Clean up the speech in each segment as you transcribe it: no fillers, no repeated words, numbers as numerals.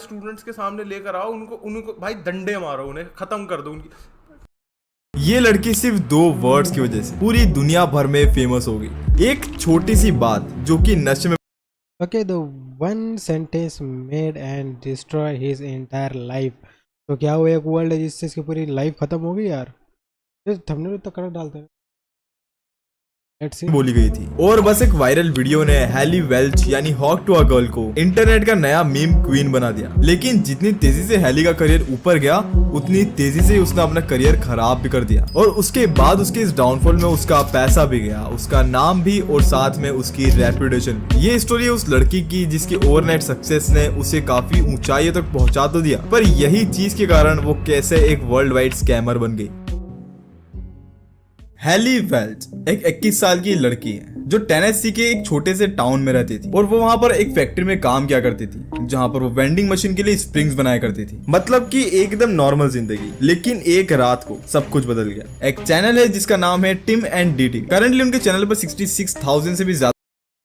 Students के सामने लेकर आओ, उनको उनको भाई डंडे मारो, उन्हें खत्म कर दो उनकी। ये लड़की सिर्फ 2 वर्ड्स की वजह से पूरी दुनिया भर में फेमस हो गई। एक छोटी सी बात जो कि नशे में Okay, the one sentence made and destroy his entire life. तो क्या वो एक वर्ड है जिससे इसकी पूरी लाइफ खत्म हो गई यार? ये थंबनेल तो करेक्ट डालते हैं। Let's see. बोली गई थी। और बस एक वायरल वीडियो ने हैली वेल्च यानी हॉक टू अ गर्ल को इंटरनेट का नया मीम क्वीन बना दिया। लेकिन जितनी तेजी से हैली का करियर ऊपर गया, उतनी तेजी से उसने अपना करियर खराब भी कर दिया। और उसके बाद उसके इस डाउनफॉल में उसका पैसा भी गया, उसका नाम भी, और साथ में उसकी रेपुटेशन। ये स्टोरी उस लड़की की जिसकी ओवरनाइट सक्सेस ने उसे काफी ऊंचाइयों तक पहुंचा तो दिया, पर यही चीज के कारण वो कैसे एक वर्ल्ड वाइड स्कैमर बन गई। हैली वेल्च एक 21 साल की लड़की है जो टेनेसी के एक छोटे से टाउन में रहती थी, और वो वहां पर एक फैक्ट्री में काम किया करती थी, जहां पर वो वेंडिंग मशीन के लिए स्प्रिंग्स बनाया करती थी। मतलब कि एकदम नॉर्मल जिंदगी। लेकिन एक रात को सब कुछ बदल गया। एक चैनल है जिसका नाम है टिम एंड डीटी। करंटली उनके चैनल पर 66,000 से भी ज्यादा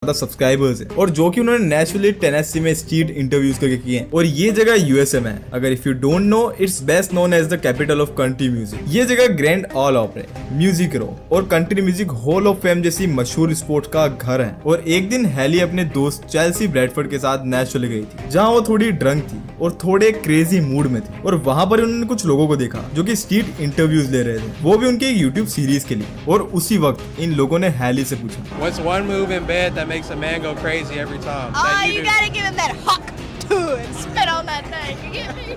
सब्सक्राइबर्स है, और जो कि उन्होंने नेचुरली टेनेसी में स्ट्रीट इंटरव्यूज करके किए हैं। और ये जगह यूएसए में है। अगर if you don't know, it's best known as the capital of country music. ये जगह Grand Ole Opry, Music Row और Country Music Hall of Fame जैसी मशहूर स्पोर्ट्स का घर है। और एक दिन हैली अपने दोस्त चेल्सी ब्रैडफोर्ड के साथ मैच चली गई थी, जहाँ वो थोड़ी ड्रंक थी और थोड़े क्रेजी मूड में थी। और वहां पर उन्होंने कुछ लोगों को देखा जो कि स्ट्रीट इंटरव्यूज ले रहे थे, वो भी उनके यूट्यूब सीरीज के लिए। और उसी वक्त इन लोगों ने हैली से पूछा, What's one move in bed that makes a man go crazy every time? Oh, That you do? gotta give him that hawk and spit on that thing. You get me?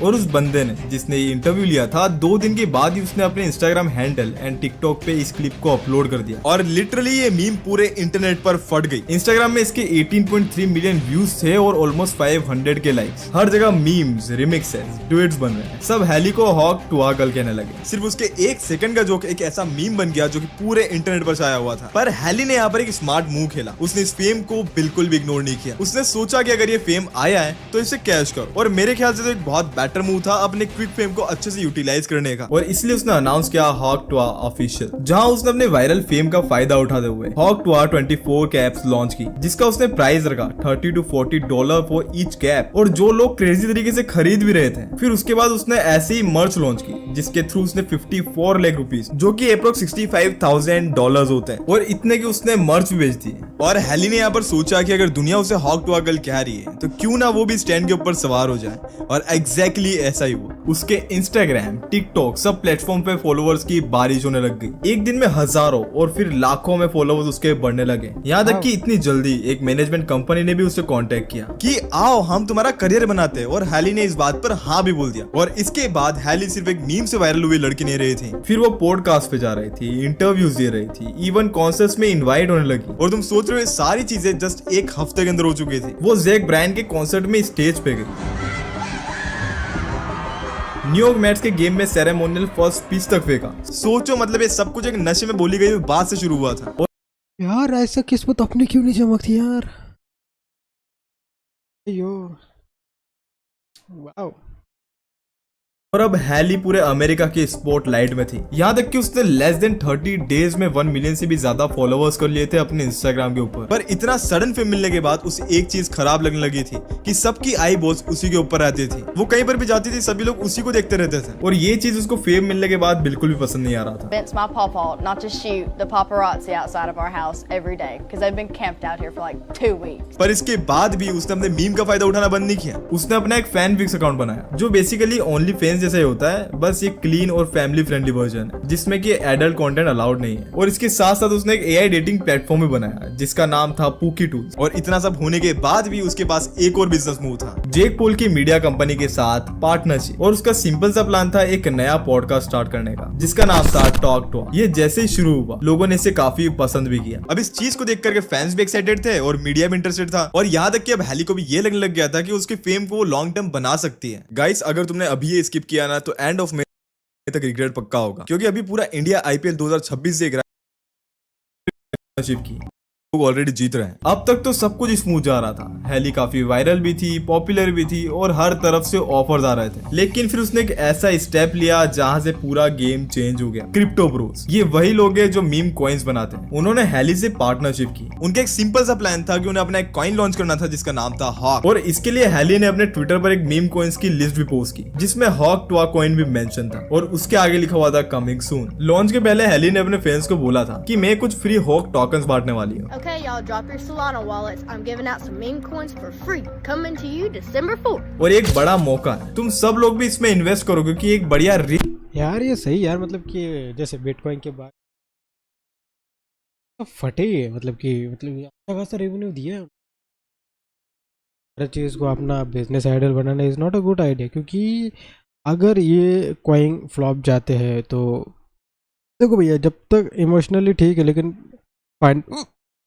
और उस बंदे ने जिसने ये interview लिया था, 2 दिन के बाद ही उसने अपने इंस्टाग्राम हैंडल एंड टिकटॉक पे इस क्लिप को अपलोड कर दिया। और लिटरली ये मीम पूरे इंटरनेट पर फट गई। इंस्टाग्राम में इसके 18.3 मिलियन व्यूज थे और ऑलमोस्ट 500 के लाइक्स। हर जगह मीम्स, रिमिक्सेस, डुएट्स बन रहे हैं। सब हैली को हॉक टू अ गर्ल कहने लगे। सिर्फ उसके 1 सेकंड का जोक एक ऐसा मीम बन गया जो कि पूरे इंटरनेट पर छाया हुआ था। पर हैली ने यहाँ पर एक स्मार्ट मूव खेला। उसने इस फेम को बिल्कुल भी इग्नोर नहीं किया। उसने सोचा कि अगर ये फेम आया है तो इसे कैश करो। और मेरे ख्याल से तो एक बहुत बेटर मूव था अपने क्विक फेम को अच्छे से यूटिलाइज करने का। और इसलिए उसने अनाउंस किया हॉक टू ऑफिशियल, जहां उसने अपने वायरल फेम का फायदा उठाते हुए हॉक टू 24 कैप्स लॉन्च की, जिसका उसने प्राइस रखा $30 to $40 फॉर ईच कैप, और जो लोग क्रेजी तरीके से खरीद भी रहे थे। फिर उसके बाद उसने ऐसे ही मर्च लॉन्च की, जिसके थ्रू उसने 54 लाख रुपीस, जो कि अप्रोक्स $65,000 होते हैं, और इतने की उसने मर्च भी बेच दी। और हैली ने यहाँ पर सोचा कि अगर दुनिया उसे हॉक टू गर्ल कह रही है तो क्यों ना वो भी स्टैंड के ऊपर सवार हो जाए। और एग्जैक्टली ऐसा ही हुआ। उसके इंस्टाग्राम, टिकटॉक सब प्लेटफॉर्म पे फॉलोअर्स की बारिश होने लग गई। एक दिन में हजारों और फिर लाखों में फॉलोअर्स उसके बढ़ने लगे। यहाँ तक कि इतनी जल्दी एक मैनेजमेंट कंपनी ने भी उसे कांटेक्ट किया कि आओ हम तुम्हारा करियर बनाते हैं। और हैली ने इस बात पर हाँ भी बोल दिया। और इसके बाद हैली सिर्फ एक मीम से वायरल हुई लड़की नहीं रही थी, फिर वो पॉडकास्ट पे जा रही थी, इंटरव्यूज दे रही थी, इवन कॉन्सर्ट्स में इनवाइट होने लगी। और तुम सोच रहे हो सारी चीजें जस्ट 1 हफ्ते के अंदर हो चुकी थी। वो जैक ब्रायन के कॉन्सर्ट में स्टेज पे गई, न्यूयॉर्क मैट्स के गेम में सेरेमोनियल फर्स्ट पिच तक फेंका। सोचो, मतलब ये सब कुछ एक नशे में बोली गई बात से शुरू हुआ था। यार ऐसा किस्मत अपनी क्यों नहीं चमकती यार? अयो, वाओ। और अब हैली पूरे अमेरिका के स्पॉटलाइट में थी। यहाँ तक कि उसने लेस देन 30 डेज में 1 मिलियन से भी ज्यादा फॉलोअर्स कर लिए थे अपने इंस्टाग्राम के ऊपर। पर इतना सडन फेम मिलने के बाद उसे एक चीज खराब लगने लगी थी कि सबकी आई बॉल्स उसी के ऊपर रहती थी। वो कहीं पर भी जाती थी, सभी लोग उसी को देखते रहते थे। और ये चीज उसको फेम मिलने के बाद बिल्कुल भी पसंद नहीं आ रहा था। It's my pawpaw not to shoot the paparazzi outside of our house every day because they've been camped out here for like 2 weeks. पर इसके बाद भी उसने अपने मीम का फायदा उठाना बंद नहीं किया। उसने अपना एक फैन फिक्स अकाउंट बनाया, जो बेसिकली ओनली फैंस जैसा ही होता है, बस ये क्लीन और फैमिली फ्रेंडली वर्जन है, जिसमें कि एडल्ट कंटेंट अलाउड नहीं है। और इसके साथ साथ उसने एक एआई डेटिंग प्लेटफॉर्म भी बनाया, जिसका नाम था पूकी टूल्स। और इतना सब होने के बाद भी उसके पास एक और बिजनेस मूव था, जेक पॉल की मीडिया कंपनी के साथ पार्टनरशिप। और उसका सिंपल सा प्लान था एक नया पॉडकास्ट स्टार्ट करने का, जिसका नाम था टॉक टॉक। ये जैसे ही शुरू हुआ, लोगों ने इसे काफी पसंद भी किया। अब इस चीज को देख करके फैंस भी एक्साइटेड थे और मीडिया भी इंटरेस्टेड था। और यहाँ तक कि अब हैली को भी ये लगने लग गया था कि उसके फेम को लॉन्ग टर्म बना सकती है। गाइस, अगर तुमने अभी ये स्किप किया ना, तो एंड ऑफ तक रिग्रेट पक्का होगा, क्योंकि अभी पूरा इंडिया आईपीएल 2026 देख रहा है की। लोग ऑलरेडी जीत रहे हैं। अब तक तो सब कुछ स्मूथ जा रहा था। हैली काफी वायरल भी थी, पॉपुलर भी थी और हर तरफ से ऑफर्स आ रहे थे। लेकिन फिर उसने एक ऐसा स्टेप लिया जहां से पूरा गेम चेंज हो गया। क्रिप्टो ब्रोस, ये वही लोग हैं जो मीम कॉइन्स बनाते हैं। उन्होंने हैली से पार्टनरशिप की। उनका एक सिंपल सा प्लान था कि उन्हें अपना एक कॉइन लॉन्च करना था जिसका नाम था हॉक, और इसके लिए हैली ने अपने ट्विटर पर एक मीम कॉइन्स की लिस्ट भी पोस्ट की जिसमें हॉक टुआ कॉइन भी मेंशन था और उसके आगे लिखा हुआ था कमिंग सून। लॉन्च के पहले हैली ने अपने फैंस को बोला था कि मैं कुछ फ्री हॉक टोकन्स बांटने वाली हूँ। Okay, y'all, drop your Solana wallets. I'm giving out some meme coins for free. Coming to you December 4th. और एक बड़ा मौका है, तुम सब लोग भी इसमें इन्वेस्ट करो क्योंकि एक बढ़िया यार ये सही यार, मतलब कि जैसे बिटकॉइन के बाद तो फटे ही है, मतलब अच्छा खासा रेवेन्यू दिया है। हर चीज़ को अपना business ideal banana is not a good idea, क्योंकि अगर ये कॉइन फ्लॉप जाते हैं तो देखो भैया, जब तक इमोशनली ठीक है, लेकिन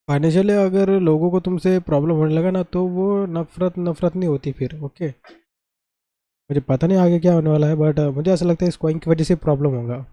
फाइनेंशियली अगर लोगों को तुमसे प्रॉब्लम होने लगा ना, तो वो नफरत नहीं होती फिर। ओके, मुझे पता नहीं आगे क्या होने वाला है, बट मुझे ऐसा लगता है इस कॉइन की वजह से प्रॉब्लम होगा।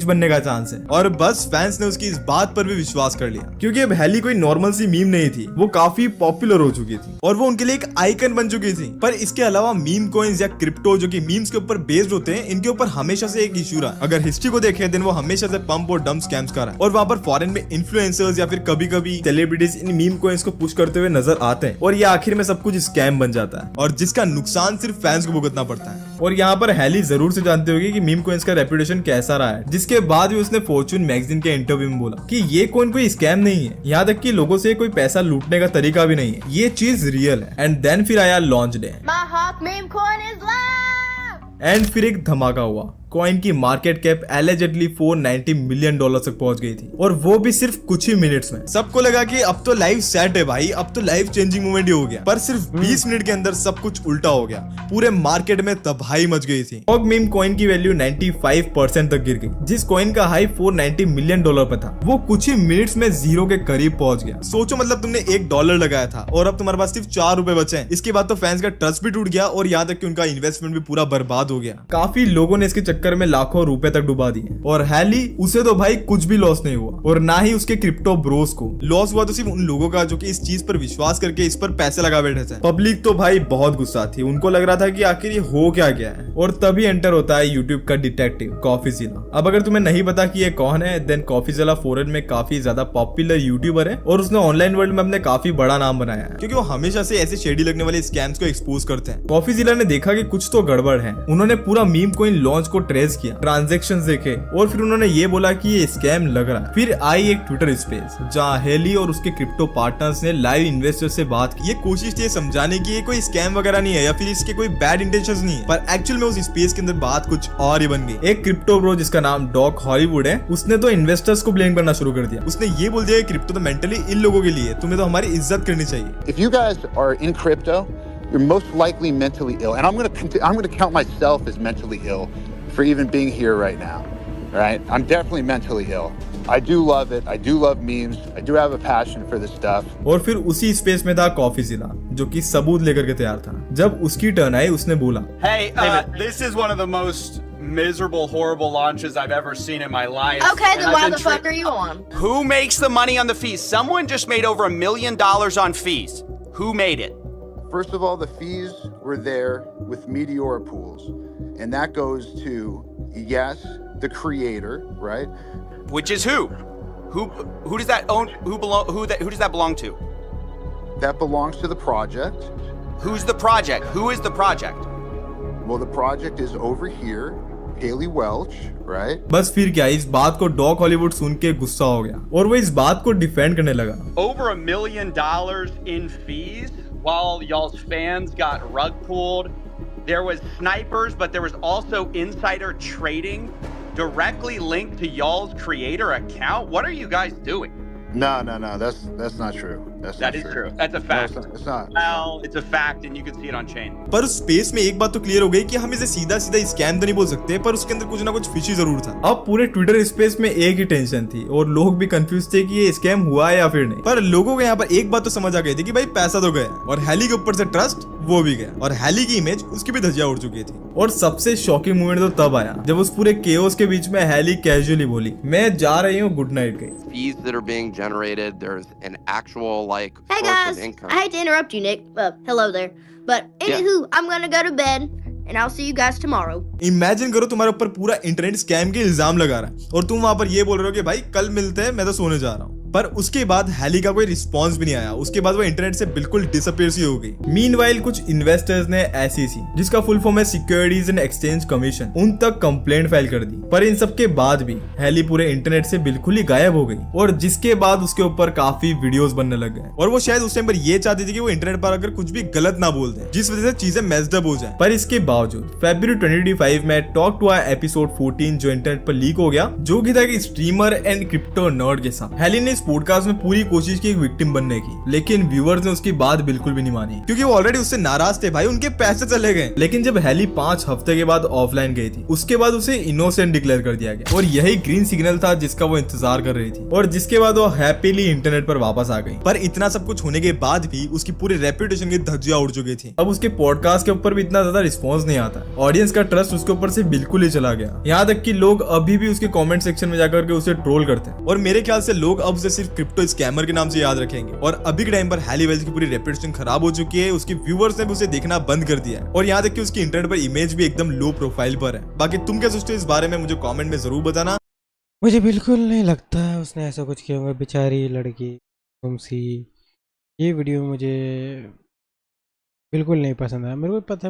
बनने का चांस है। और बस फैंस ने उसकी इस बात पर भी विश्वास कर लिया क्योंकि अब हैली कोई नॉर्मल सी मीम नहीं थी, वो काफी पॉपुलर हो चुकी थी और वो उनके लिए एक आइकन बन चुकी थी। पर इसके अलावा मीम कॉइन्स या क्रिप्टो जो कि मीम्स के ऊपर बेस्ड होते हैं, इनके ऊपर हमेशा से एक इशू रहा। अगर हिस्ट्री को देखें देन वो हमेशा से पंप और डंप स्कैम्स का रहा है और वहां पर फॉरेन में इन्फ्लुएंसर्स या फिर कभी कभी सेलिब्रिटीज इन मीम कॉइन्स को पुश करते हुए नजर आते हैं और ये आखिर में सब कुछ स्कैम बन जाता है और जिसका नुकसान सिर्फ फैंस को भुगतना पड़ता है। और यहाँ पर हैली जरूर से जानते होगी कि मीम कॉइन्स का रेपुटेशन कैसा रहा है, जिसके बाद भी उसने फॉर्च्यून मैगजीन के इंटरव्यू में बोला कि ये कॉइन कोई स्कैम नहीं है, यहाँ तक कि लोगों से कोई पैसा लूटने का तरीका भी नहीं है, ये चीज रियल है। एंड देन फिर आया launch day My hawk meme coin is live! And फिर एक धमाका हुआ। कॉइन की मार्केट कैप एलिजेडली $490 मिलियन तक पहुंच गई थी और वो भी सिर्फ कुछ ही मिनट्स में। सबको लगा कि अब तो लाइफ सेट है भाई, अब तो लाइफ चेंजिंग मोमेंट ही हो गया, पर सिर्फ 20 मिनट के अंदर सब कुछ उल्टा हो गया। पूरे मार्केट में तबाही मच गई थी। हॉक मीम कॉइन की वैल्यू 95% तक गिर गई। जिस कॉइन का हाई $490 मिलियन पे था, वो कुछ ही मिनट्स में जीरो के करीब पहुंच गया। सोचो, मतलब तुमने $1 लगाया था और अब तुम्हारे पास सिर्फ $4 बचे हैं। इसके बाद तो फैंस का ट्रस्ट भी टूट गया और यहाँ तक कि उनका इन्वेस्टमेंट भी पूरा बर्बाद हो गया। काफी लोगों ने इसके चक्कर में लाखों रुपए तक डुबा दिए और हैली, उसे तो भाई कुछ भी लॉस नहीं हुआ और ना ही उसके क्रिप्टो ब्रोस को लॉस हुआ। तो सिर्फ उन लोगों का जो कि इस चीज पर विश्वास करके इस पर पैसे लगा बैठे थे। पब्लिक तो भाई बहुत गुस्सा थी, उनको लग रहा था कि आखिर ये हो क्या गया है। और तभी एंटर होता है यूट्यूब का डिटेक्टिव कॉफीजिला। अब अगर तुम्हें नहीं पता कि ये कौन है, देन कॉफीजिला फॉरेन में काफी ज्यादा पॉपुलर यूट्यूबर है और उसने ऑनलाइन वर्ल्ड में अपने काफी बड़ा नाम बनाया है क्योंकि वो हमेशा से ऐसे शेडी लगने वाले स्कैम्स को एक्सपोज करते हैं। कॉफीजिला ने देखा कि कुछ तो गड़बड़ है, उन्होंने पूरा मीम कॉइन लॉन्च को ट्रेस किया, ट्रांजैक्शंस देखे और फिर उन्होंने ये बोला कि ये स्कैम लग रहा है। फिर आई एक ट्विटर स्पेस जहां हैली और उसके क्रिप्टो पार्टनर्स ने लाइव इन्वेस्टर से बात की। ये कोशिश थी समझाने की ये कोई स्कैम वगैरह नहीं है या फिर इसके कोई बैड इंटेंशंस नहीं है, पर एक्चुअल में उस स्पेस के अंदर बात कुछ और ही बन गई। एक क्रिप्टो ब्रो जिसका नाम डॉक हॉलीवुड है, उसने तो इन्वेस्टर्स को ब्लेम करना शुरू कर दिया। उसने ये बोल दिया क्रिप्टो तो मेंटली इन लोगों के लिए, तुम्हें तो हमारी इज्जत करनी चाहिए। If you guys are in crypto, you're most likely mentally ill, and I'm going to count myself as mentally ill for even being here right now. Right? I'm definitely mentally ill. I do love it. I do love memes. I do have a passion for this stuff. और फिर उसी space में था कॉफीजिला जो कि सबूत लेकर के तैयार था। जब उसकी टर्न आई उसने बोला, Hey, this is one of the most miserable, horrible launches I've ever seen in my life. Okay, And then I've why been the fuck are you on? Who makes the money on the fees? Someone just made over $1 million on fees. Who made it? First of all, the fees were there with Meteora Pools, and that goes to, yes, the creator, right? Which is who? Who does that own? Who does that belong to? That belongs to the project. Who's the project? Who is the project? Well, the project is over here, Haley Welch, right? बस फिर क्या, इस बात को dock Hollywood सुन के गुस्सा हो गया और वो इस बात को डिफेंड करने लगा। Over $1 million in fees while y'all's fans got rug pulled. There was snipers, but there was also insider trading directly linked to y'all's creator account. What are you guys doing? No, that's not true. That's That not is true. true. That's a No, fact. it's not. Well, it's a fact, and you can see it on chain. पर उस space में एक बात तो clear हो गई कि हम इसे सीधा सीधा स्कैम तो नहीं बोल सकते, पर उसके अंदर कुछ ना कुछ फिशी जरूर था। अब पूरे ट्विटर स्पेस में एक ही टेंशन थी और लोग भी कंफ्यूज थे कि ये स्कैम हुआ है या फिर नहीं। पर लोगों को यहाँ पर एक बात तो समझ आ गई थी कि भाई पैसा तो गया, और हैली के ऊपर से ट्रस्ट वो भी गया, और हैली की इमेज उसकी भी धज्जियां उड़ चुकी थी। और सबसे शॉकिंग मोमेंट तो तब आया जब उस पूरे केओस के बीच में हैली कैजुअली बोली, मैं जा रही हूँ गुड नाइट गई। Fees that are being generated, there's an actual like Hey source guys, of income. I hate to interrupt you, Nick. Hello there. But anywho, I'm gonna go to bed, and I'll see you guys tomorrow. Imagine करो तुम्हारे ऊपर पूरा internet scam के इल्जाम लगा रहा है और तुम वहां पर ये बोल रहे हो कि भाई कल मिलते हैं, मैं तो सोने जा रहा हूँ। पर उसके बाद हैली का कोई रिस्पांस भी नहीं आया, उसके बाद वो इंटरनेट से बिल्कुल डिसअपीयर सी हो गई। मीनवाइल कुछ इन्वेस्टर्स ने SEC, जिसका फुल फॉर्म है सिक्योरिटीज एंड एक्सचेंज कमीशन, उन तक कंप्लेंट फाइल कर दी। पर इन सब के बाद भी हैली पूरे इंटरनेट से बिल्कुल ही गायब हो गई, और जिसके बाद उसके ऊपर काफी वीडियोस बनने लग गए। और वो शायद उस टाइम पर ये चाहती थी कि वो इंटरनेट पर अगर कुछ भी गलत ना बोल दे, जिस वजह से चीजें मेस्ड अप हो जाए। पर इसके बावजूद फरवरी 2025 में टॉक टू आवर एपिसोड 14 जो इंटरनेट पर लीक हो गया, जो कि था कि स्ट्रीमर एंड क्रिप्टो नर्ड के साथ, हैली ने इस पॉडकास्ट में पूरी कोशिश की एक विक्टिम बनने की, लेकिन व्यूअर्स ने उसकी बात बिल्कुल भी नहीं मानी, क्योंकि वो ऑलरेडी उससे नाराज थे भाई, उनके पैसे चले गए। लेकिन जब हैली 5 हफ्ते के बाद ऑफलाइन गई थी, उसके बाद उसे इनोसेंट डिक्लेयर कर दिया गया, और यही ग्रीन सिग्नल था जिसका वो इंतजार कर रही थी, और जिसके बाद वो हैप्पीली इंटरनेट पर वापस आ गई। पर इतना सब कुछ होने के बाद भी उसकी पूरी रेपुटेशन की धज्जियां उड़ चुकी थी। अब उसके पॉडकास्ट के ऊपर भी इतना ज्यादा रिस्पॉन्स नहीं आता, ऑडियंस का ट्रस्ट उसके ऊपर से बिल्कुल ही चला गया, यहाँ तक कि लोग अभी भी उसके कमेंट सेक्शन में जाकर के उसे ट्रोल करते हैं। और मेरे ख्याल से लोग अब उसे सिर्फ क्रिप्टो स्कैमर के नाम से याद रखेंगे, और अभी के टाइम पर हैली वेल्स की पूरी रेपुटेशन खराब हो चुकी है, उसके व्यूअर्स ने भी उसे देखना बंद कर दिया है, और यहाँ तक कि उसकी इंटरनेट पर इमेज भी एकदम लो प्रोफाइल पर है। बाकी तुम क्या सोचते हो इस बारे में, मुझे कमेंट में जरूर बताना। मुझे बिल्कुल नहीं लगता उसने ऐसा कुछ किया होगा, बेचारी लड़की तुमसी। ये वीडियो मुझे बिल्कुल नहीं पसंद आया, मेरे को पता